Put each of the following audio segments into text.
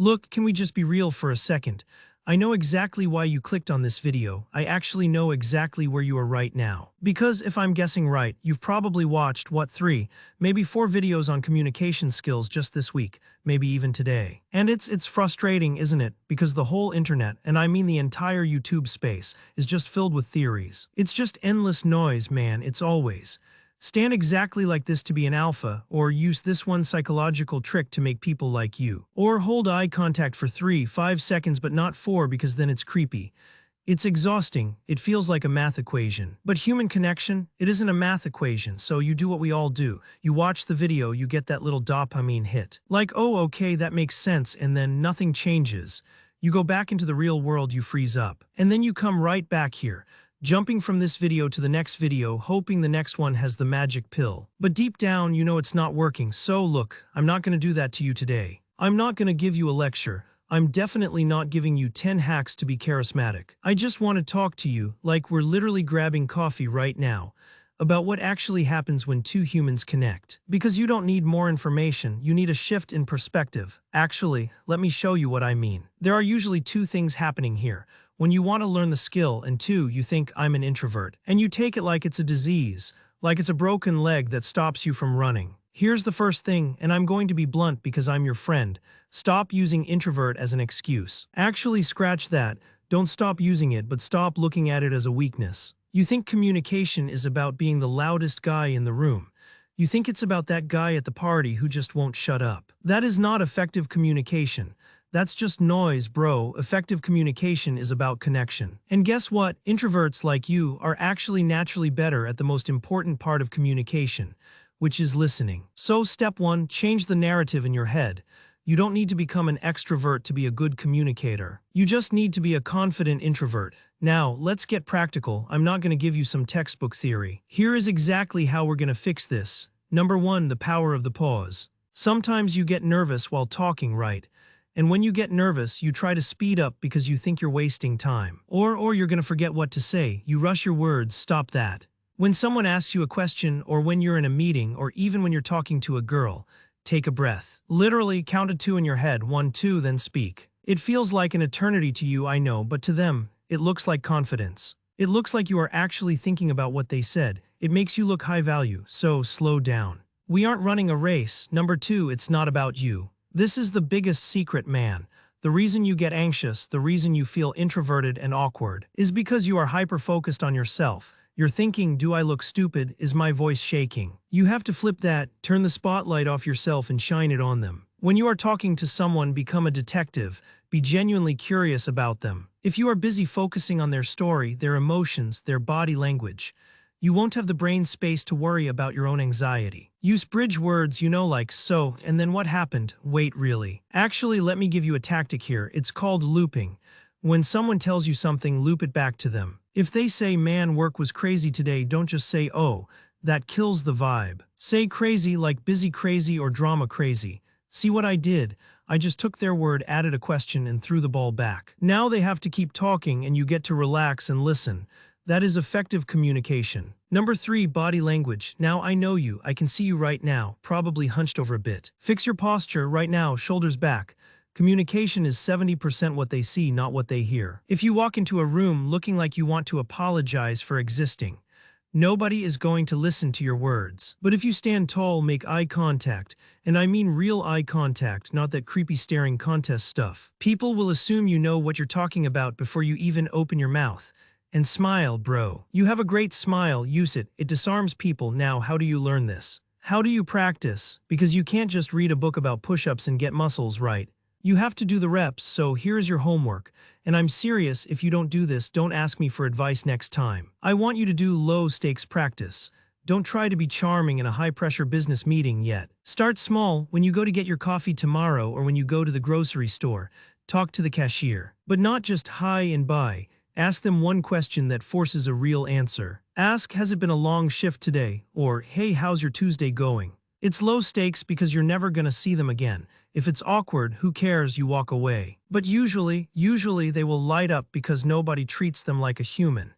Look, can we just be real for a second? I know exactly why you clicked on this video. I actually know exactly where you are right now. Because if I'm guessing right, you've probably watched, what, 3, maybe 4 videos on communication skills just this week, maybe even today. And it's frustrating, isn't it? Because the whole internet, and I mean the entire YouTube space, is just filled with theories. It's just endless noise, man, it's always. Stand exactly like this to be an alpha, or use this one psychological trick to make people like you. Or hold eye contact for 3, 5 seconds but not 4 because then it's creepy. It's exhausting, it feels like a math equation. But human connection, it isn't a math equation, so you do what we all do. You watch the video, you get that little dopamine hit. Like, oh okay, that makes sense, and then nothing changes. You go back into the real world, you freeze up. And then you come right back here, jumping from this video to the next video, hoping the next one has the magic pill. But deep down, you know it's not working, so look, I'm not going to do that to you today. I'm not going to give you a lecture. I'm definitely not giving you 10 hacks to be charismatic. I just want to talk to you, like we're literally grabbing coffee right now, about what actually happens when two humans connect. Because you don't need more information, you need a shift in perspective. Actually, let me show you what I mean. There are usually 2 things happening here. When you want to learn the skill, and 2, you think I'm an introvert. And you take it like it's a disease, like it's a broken leg that stops you from running. Here's the first thing, and I'm going to be blunt because I'm your friend. Stop using introvert as an excuse. Actually, scratch that. Don't stop using it, but stop looking at it as a weakness. You think communication is about being the loudest guy in the room. You think it's about that guy at the party who just won't shut up. That is not effective communication. That's just noise, bro. Effective communication is about connection. And guess what? Introverts like you are actually naturally better at the most important part of communication, which is listening. So step 1, change the narrative in your head. You don't need to become an extrovert to be a good communicator. You just need to be a confident introvert. Now, let's get practical. I'm not going to give you some textbook theory. Here is exactly how we're going to fix this. Number 1, the power of the pause. Sometimes you get nervous while talking, right? And when you get nervous, you try to speed up because you think you're wasting time. Or you're going to forget what to say. You rush your words. Stop that. When someone asks you a question, or when you're in a meeting, or even when you're talking to a girl, take a breath. Literally count to 2 in your head. 1, 2, then speak. It feels like an eternity to you, I know, but to them, it looks like confidence. It looks like you are actually thinking about what they said. It makes you look high value, so slow down. We aren't running a race. Number 2, it's not about you. This is the biggest secret, man. The reason you get anxious, the reason you feel introverted and awkward, is because you are hyper-focused on yourself. You're thinking, do I look stupid? Is my voice shaking? You have to flip that, turn the spotlight off yourself and shine it on them. When you are talking to someone, become a detective. Be genuinely curious about them. If you are busy focusing on their story, their emotions, their body language, you won't have the brain space to worry about your own anxiety. Use bridge words, like so, and then what happened? Wait, really? Actually, let me give you a tactic here. It's called looping. When someone tells you something, loop it back to them. If they say, man, work was crazy today, don't just say, oh, that kills the vibe. Say crazy like busy crazy or drama crazy. See what I did? I just took their word, added a question, and threw the ball back. Now they have to keep talking and you get to relax and listen. That is effective communication. Number 3, body language. Now I know you. I can see you right now, probably hunched over a bit. Fix your posture right now, shoulders back. Communication is 70% what they see, not what they hear. If you walk into a room looking like you want to apologize for existing, nobody is going to listen to your words. But if you stand tall, make eye contact, and I mean real eye contact, not that creepy staring contest stuff, people will assume you know what you're talking about before you even open your mouth. And smile, bro. You have a great smile, use it. It disarms people. Now, how do you learn this? How do you practice? Because you can't just read a book about push-ups and get muscles right. You have to do the reps, so here's your homework. And I'm serious, if you don't do this, don't ask me for advice next time. I want you to do low-stakes practice. Don't try to be charming in a high-pressure business meeting yet. Start small. When you go to get your coffee tomorrow or when you go to the grocery store, talk to the cashier. But not just hi and bye. Ask them one question that forces a real answer. Ask, has it been a long shift today? Or, hey, how's your Tuesday going? It's low stakes because you're never gonna see them again. If it's awkward, who cares, you walk away. But usually they will light up because nobody treats them like a human.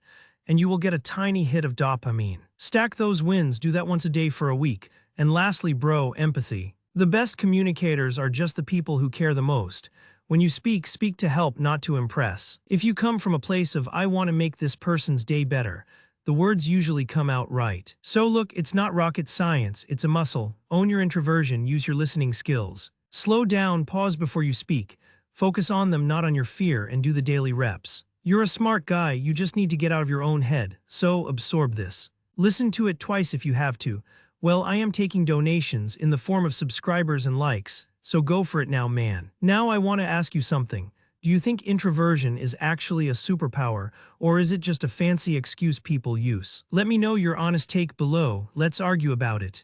And you will get a tiny hit of dopamine. Stack those wins, do that once a day for a week. And lastly, bro, empathy. The best communicators are just the people who care the most. When you speak, speak to help, not to impress. If you come from a place of, I want to make this person's day better, the words usually come out right. So look, it's not rocket science, it's a muscle. Own your introversion, use your listening skills. Slow down, pause before you speak. Focus on them, not on your fear, and do the daily reps. You're a smart guy, you just need to get out of your own head, so absorb this. Listen to it twice if you have to. Well, I am taking donations in the form of subscribers and likes, so go for it now, man. Now I want to ask you something. Do you think introversion is actually a superpower, or is it just a fancy excuse people use? Let me know your honest take below, let's argue about it.